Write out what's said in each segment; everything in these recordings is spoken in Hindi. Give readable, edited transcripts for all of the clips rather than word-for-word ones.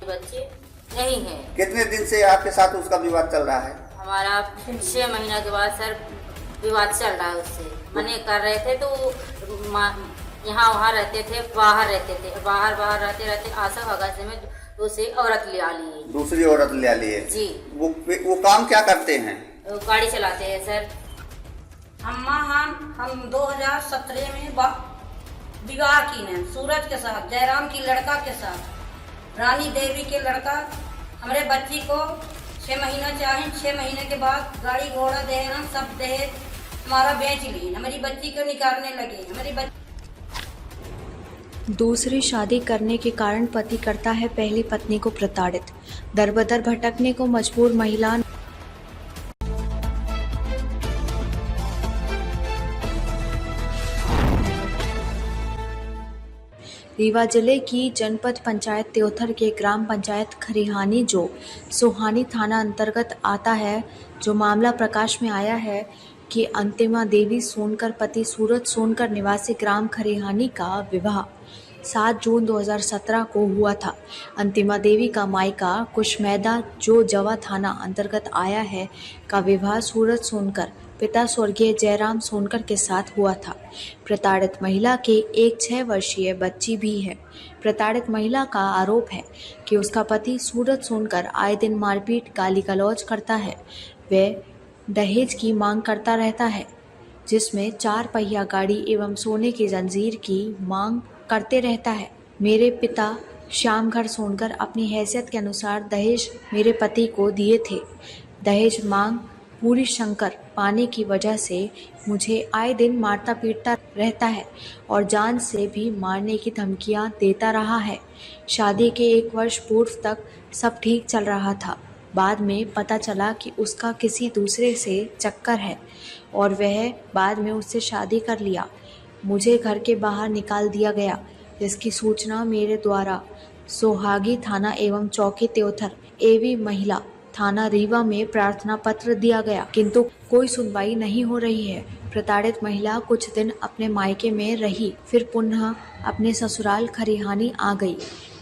बच्चे नहीं है। कितने दिन से आपके साथ उसका विवाद चल रहा है? हमारा 6 महीना के बाद सर विवाद चल रहा है उससे। मने कर रहे थे तो यहाँ वहाँ रहते थे, बाहर रहते थे, बाहर रहते रहते आशा अगस्त में दूसरी औरत ले आ लिए। दूसरी औरत ले आ लिए जी। वो काम क्या करते हैं? गाड़ी चलाते हैं सर। हम 2017 में विवाह की ने सूरज के साथ, जयराम की लड़का के साथ, रानी देवी के लड़का। हमारे बच्ची को 6 महीना चाहे, 6 महीने के बाद गाड़ी घोड़ा दहेज सब दहेज हमारा बेच लिए। हमारी बच्ची को निकालने लगे। हमारी दूसरी शादी करने के कारण पति करता है पहली पत्नी को प्रताड़ित। दर बदर भटकने को मजबूर महिला। रीवा जिले की जनपद पंचायत त्योथर के ग्राम पंचायत खरिहानी जो सोहानी थाना अंतर्गत आता है, जो मामला प्रकाश में आया है कि अंतिमा देवी सोनकर पति सूरज सोनकर निवासी ग्राम खरिहानी का विवाह 7 जून 2017 को हुआ था। अंतिमा देवी का मायका कुशमैदा जो जवा थाना अंतर्गत आया है का विवाह सूरज सोनकर पिता स्वर्गीय जयराम सोनकर के साथ हुआ था। प्रताड़ित महिला के एक 6 वर्षीय बच्ची भी है। प्रताड़ित महिला का आरोप है कि उसका पति सूरज सोनकर आए दिन मारपीट गाली गलौज करता है। वह दहेज की मांग करता रहता है, जिसमें 4 पहिया गाड़ी एवं सोने की जंजीर की मांग करते रहता है। मेरे पिता श्यामघर सोनकर अपनी हैसियत के अनुसार दहेज मेरे पति को दिए थे। दहेज मांग पूरी शंकर पाने की वजह से मुझे आए दिन मारता पीटता रहता है और जान से भी मारने की धमकियां देता रहा है। शादी के 1 वर्ष पूर्व तक सब ठीक चल रहा था। बाद में पता चला कि उसका किसी दूसरे से चक्कर है और वह बाद में उससे शादी कर लिया। मुझे घर के बाहर निकाल दिया गया, जिसकी सूचना मेरे द्वारा सोहागी थाना एवं चौकी त्योथर एवं महिला थाना रीवा में प्रार्थना पत्र दिया गया, किंतु कोई सुनवाई नहीं हो रही है। प्रताड़ित महिला कुछ दिन अपने मायके में रही, फिर पुनः अपने ससुराल खरिहानी आ गई,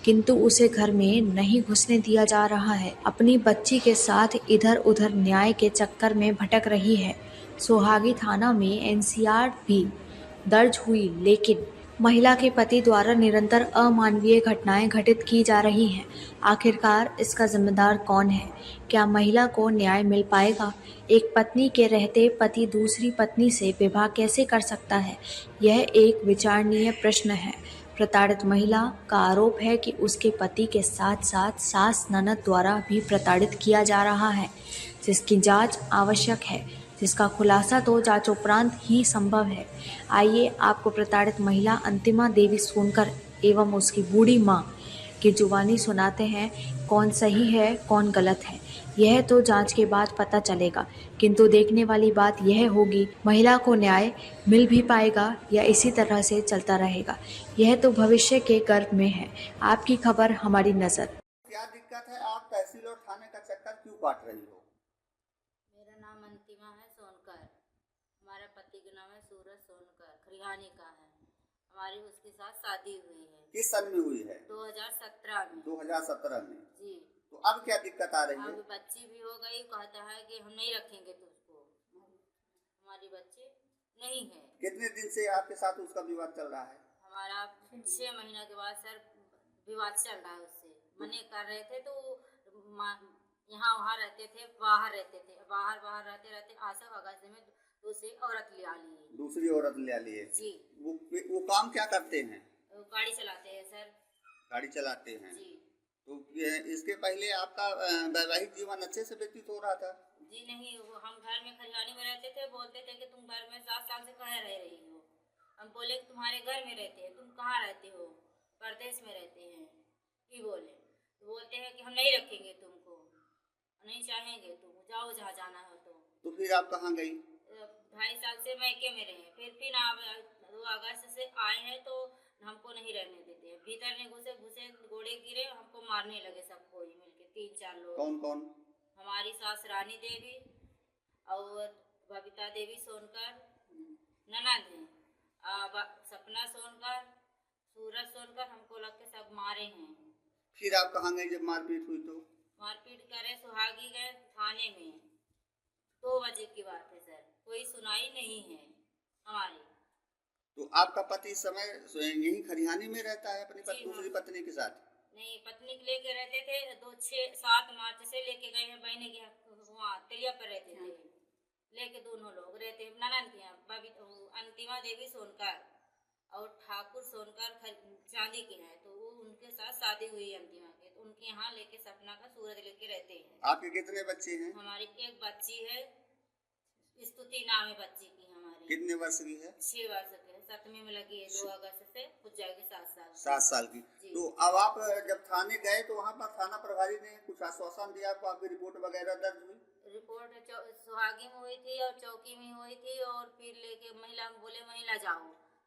किंतु उसे घर में नहीं घुसने दिया जा रहा है। अपनी बच्ची के साथ इधर उधर न्याय के चक्कर में भटक रही है। सोहागी थाना में एनसीआर भी दर्ज हुई, लेकिन महिला के पति द्वारा निरंतर अमानवीय घटनाएं घटित की जा रही हैं। आखिरकार इसका जिम्मेदार कौन है? क्या महिला को न्याय मिल पाएगा? एक पत्नी के रहते पति दूसरी पत्नी से विवाह कैसे कर सकता है? यह एक विचारणीय प्रश्न है। प्रताड़ित महिला का आरोप है कि उसके पति के साथ साथ सास ननद द्वारा भी प्रताड़ित किया जा रहा है, जिसकी जांच आवश्यक है, जिसका खुलासा तो जांच उपरांत ही संभव है। आइए आपको प्रताड़ित महिला अंतिमा देवी सोनकर एवं उसकी बूढ़ी मां की जुबानी सुनाते हैं। कौन सही है कौन गलत है, यह तो जांच के बाद पता चलेगा, किंतु देखने वाली बात यह होगी महिला को न्याय मिल भी पाएगा या इसी तरह से चलता रहेगा। यह तो भविष्य के गर्भ में है। आपकी खबर हमारी नजर। क्या दिक्कत है? आप तहसील और थाने का चक्कर क्यों काट रही हो? मेरा नाम अंतिमा है सोनकर। हमारे पति का नाम है सूरज सोनकर, खरिहानी का है। हमारी उसके साथ शादी हुई है। किस सन में हुई है? 2017 में। 2017 में। जी। तो अब क्या दिक्कत आ रही है? अब बच्ची भी हो गई, कहता है कि हम नहीं रखेंगे तुझको। हमारी बच्ची नहीं है। कितने दिन से आपके साथ उसका विवाद चल रहा है? हमारा 6 महीना के बाद सर विवाद चल रहा है उससे। मने कर रहे थे तो यहाँ वहाँ रहते थे, बाहर रहते थे, बाहर रहते रहते आशा अगस्त में दूसरी औरत ले आ लिए। दूसरी औरत ले आ लिए। जी। वो काम क्या करते हैं? गाड़ी चलाते हैं सर। गाड़ी चलाते हैं। जी। तो इसके पहले आपका वैवाहिक जीवन अच्छे से व्यतीत हो रहा था? जी नहीं, वो हम घर में खरियानी में रहते थे, बोलते थे कि तुम घर में 7 साल से कहाँ रह रही हो। हम बोले कि तुम्हारे घर में रहते हैं, तुम कहाँ रहते हो? परदेश में रहते हैं। की बोले तो बोलते हैं कि हम नहीं रखेंगे तुमको, नहीं चाहेंगे, तुम जाओ जहाँ जाना हो। तो फिर आप कहाँ गई? 2.5 साल से मैके में रहे, फिर आप 2 अगस्त से आए हैं तो हमको नहीं रहने देते हैं। भीतर नहीं घुसे घोड़े गिरे, हमको मारने लगे सब कोई मिलके, 3-4 लोग। कौन कौन? हमारी सास रानी देवी और बबीता देवी सोनकर ननद है, सपना सोनकर, सूरज सोनकर, हमको लग के सब मारे हैं। फिर आप कहाँ गए जब मारपीट हुई तो? मारपीट करे सुहागी गए थाने में, 2 बजे की बात है सर, कोई सुनाई नहीं है हमारी। तो आपका पति इस समय यही खरिहानी में रहता है अपनी जी, दूसरी हाँ। पत्नी के साथ? नहीं, पत्नी के लेके रहते थे, 7 मार्च से लेके गए हैं बहने के वहाँ तिलिया पर रहते थे, लेके दोनों लोग रहते ननद के यहाँ। अंतिमा देवी सोनकर और ठाकुर सोनकर चांदी के हैं, तो वो उनके साथ शादी हुई अंतिमा के, तो उनके यहाँ लेके सपना का सूरज लेके रहते हैं। आपके कितने बच्चे हैं? हमारी एक बच्ची है, स्तुति नाम है बच्ची की हमारी। कितने वर्ष की है? 6 वर्ष के, 7वीं में लगी है, 2 अगस्त से पूछ जाएगी 7 साल। 7 साल की। जी। तो अब आप जब थाने गए तो वहाँ पर थाना प्रभारी ने कुछ आश्वासन दिया आपको? आपकी रिपोर्ट वगैरह दर्ज हुई? रिपोर्ट सुहागी में हुई थी और चौकी में हुई थी, और फिर लेके महिला में बोले महिला जाओ,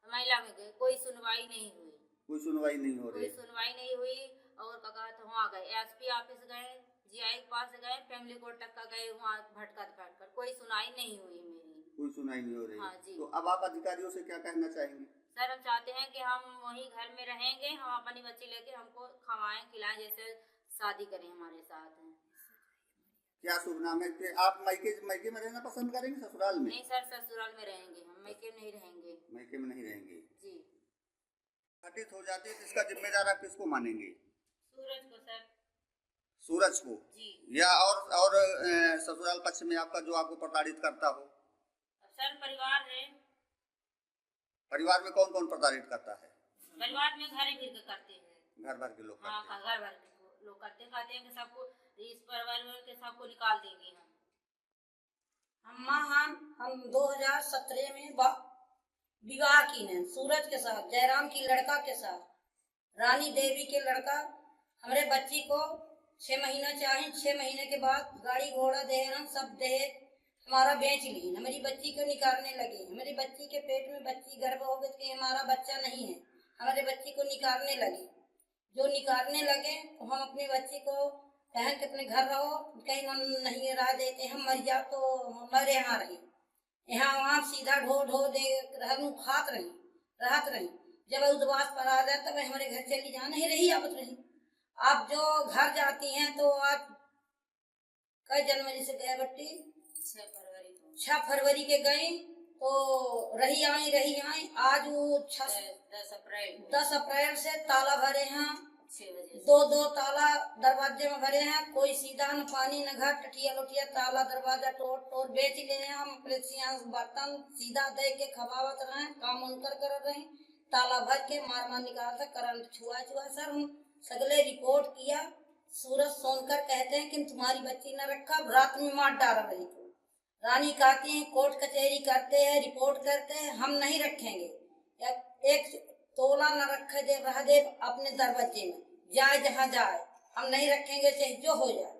महिला में गए, कोई सुनवाई नहीं हुई। कोई सुनवाई नहीं हो रही? कोई सुनवाई नहीं हुई। और कहा तो वहाँ गए, एसपी ऑफिस गए, जीआई के पास गए, फैमिली कोर्ट तक का गए, वहाँ भटकर कोई सुनाई नहीं हुई मेरी। कोई सुनाई नहीं हो रही? हाँ जी। तो अब आप अधिकारियों से क्या कहना चाहेंगे? सर हम चाहते हैं कि हम वहीं घर में रहेंगे, हम अपनी बच्ची लेके हमको खवाएं खिलाएं, जैसे शादी करें हमारे साथ। क्या शुभ नाम है? कि आप मायके में रहना पसंद करेंगे ससुराल में? नहीं सर, ससुराल में रहेंगे हम, मायके में नहीं रहेंगे। मायके में नहीं रहेंगे जी। घटित हो जाती है तो इसका जिम्मेदार आप किसको मानेंगे? सूरज को सर। सूरज को? जी। या और ससुराल पक्ष में आपका जो आपको प्रताड़ित करता हो? अब सर परिवार है। परिवार में कौन कौन प्रताड़ित करता है? परिवार में घर भर के करते हैं। घर भर के लोग करते हैं। हाँ, घर भर के लोग करते कहते हैं कि सबको इस परिवार में के सबको निकाल देंगे हम 2017 में विवाह की ने सूरज के साथ, जयराम की लड़का के साथ, रानी देवी के लड़का। हमारे बच्ची को 6 महीना चाहिए, 6 महीने के बाद गाड़ी घोड़ा दे सब दे हमारा बेच ली। हमारी बच्ची को निकालने लगे, हमारी बच्ची के पेट में बच्ची गर्भ हो गई कि हमारा बच्चा नहीं है, हमारे बच्ची को निकालने लगे। जो निकालने लगे तो हम अपनी बच्ची को कहें कि अपने घर रहो, कहीं हम नहीं रह देते, हम मर जा तो हमारे यहाँ रही, यहाँ वहाँ सीधा ढो दे खात रही राहत रही। जब उद्वास पर आ जाए तब हमारे घर चली जा, नहीं रही आवत रही। आप जो घर जाती हैं तो आज कई जनवरी से गए बट्टी 6 फरवरी के गई तो रही आई। आज वो 10 अप्रैल से ताला भरे हैं, 2 ताला दरवाजे में भरे हैं। कोई सीधा न पानी न घर, टटिया लोटिया ताला दरवाजा तोड़ बेच ले रहे हैं। हम बर्तन सीधा दे के खवावत रहे, काम उनकर कर रहे, ताला भर के मार निकाल कर करंट छुआ सर। हम सगले रिपोर्ट किया। सूरज सोनकर कहते हैं कि तुम्हारी बच्ची न रखा, रात में मार डाल रही थी। रानी कहती हैं कोर्ट कचहरी करते हैं, रिपोर्ट करते हैं, हम नहीं रखेंगे, 1 तोला न रखे दे रह दे अपने दरवाजे में, जाए जहाँ जाए, हम नहीं रखेंगे, चाहे जो हो जाए,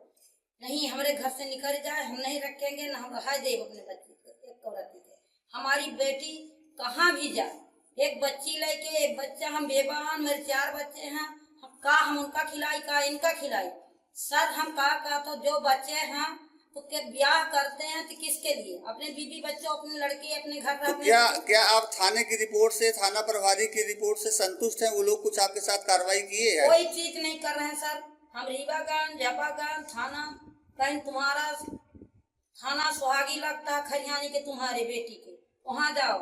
नहीं हमारे घर से निकल जाए, हम नहीं रखेंगे, न हम रह दे अपने बच्ची को। एक औरत है, हमारी बेटी कहाँ भी जाए, एक बच्ची लेके, एक बच्चा, हम बेबा, मेरे 4 बच्चे हैं, हम उनका खिलाई का इनका खिलाई। सर हम कहा तो जो बच्चे हैं तो क्या ब्याह करते हैं तो किसके लिए? अपने बीबी बच्चों, अपने लड़की, अपने घर तो क्या आप थाने की रिपोर्ट से, थाना प्रभारी की रिपोर्ट से संतुष्ट हैं? वो लोग कुछ आपके साथ कार्रवाई किए हैं? कोई चीज नहीं कर रहे हैं सर। हम रीवागंज, जपागंज थाना, कहीं तुम्हारा थाना सुहागी लगता है खरियानी के तुम्हारे बेटी के, वहाँ जाओ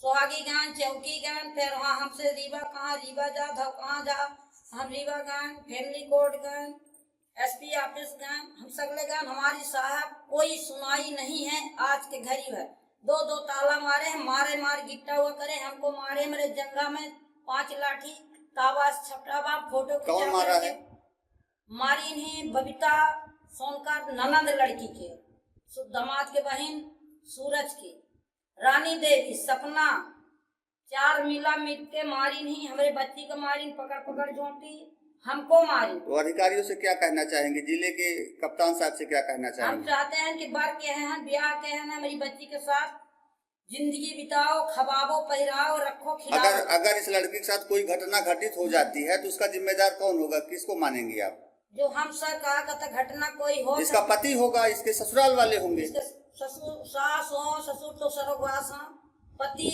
सुहागीगंज, चौकीगंज, फिर वहाँ हमसे रीवा जा कहाँ जा, हम रीवागंज, फैमिली कोर्ट गंज, एसपी ऑफिस गए, हम सगले गए, हमारी साहब कोई सुनाई नहीं है। आज के घड़ी है 2 ताला मारे हैं, मार गिट्टा हुआ करे, हमको मारे मेरे जंगा में 5 लाठी तावा छपटावा फोटो कौन मारा है? मारी नहीं बबीता सोनकर, ननद लड़की के, दामाद के बहन सूरज की, रानी देवी, सपना, 4 मिला मिल के मारी नहीं। हमारे बच्ची को मारी, पकड़ झोंटी, हमको मारी। तो अधिकारियों से क्या कहना चाहेंगे? जिले के कप्तान साहब से क्या कहना चाहेंगे? हम चाहते हैं कि बर के हैं, ब्याह के हैं, मेरी बच्ची के साथ जिंदगी बिताओ, खवाओ, पहिराओ, रखो, खिलाओ। अगर इस लड़की के साथ कोई घटना घटित हो जाती है तो उसका जिम्मेदार कौन होगा? किसको मानेंगे आप? जो हम सर कहा घटना कोई हो, इसका पति होगा, इसके ससुराल वाले होंगे, ससुर सास हो, ससुर तो सर्ववास हैं, पति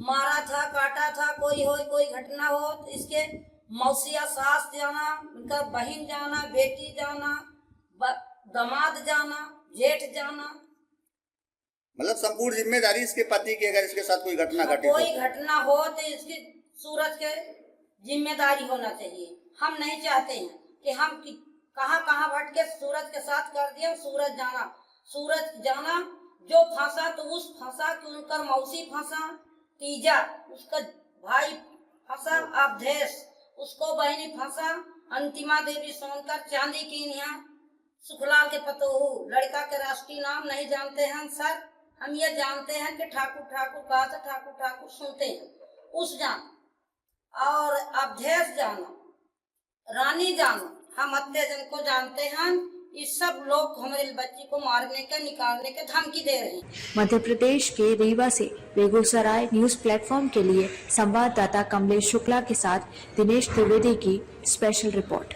मारा था, काटा था, कोई घटना हो तो इसके मौसिया सास जाना, उनका बहन जाना, बेटी जाना, दामाद जाना, जेठ जाना। मतलब संपूर्ण जिम्मेदारी इसके पति की, अगर इसके साथ कोई घटना घटी कोई घटना हो तो इसकी सूरज के जिम्मेदारी होना चाहिए। हम नहीं चाहते हैं कि हम कहाँ कहाँ भटके सूरज के साथ कर दिया। सूरज जाना जो फंसा तो उस फंसा कि उनका मौसी फंसा, तीजा उसका भाई फंसा, अवधेश उसको बहनी फंसा, अंतिमा देवी सोनकर चांदी की यहाँ सुखलाल के पतोहू। लड़का के राष्ट्रीय नाम नहीं जानते हैं सर, हम ये जानते हैं कि ठाकुर ठाकुर कहा था, ठाकुर ठाकुर सुनते हैं। उस जान और अवधेश जाना, रानी जाना, हम अत्ते जन को जानते हैं। इस सब लोग हमारे बच्ची को मारने के, निकालने के धमकी दे रहे हैं। मध्य प्रदेश के रीवा से बेगूसराय न्यूज प्लेटफॉर्म के लिए संवाददाता कमलेश शुक्ला के साथ दिनेश त्रिवेदी की स्पेशल रिपोर्ट।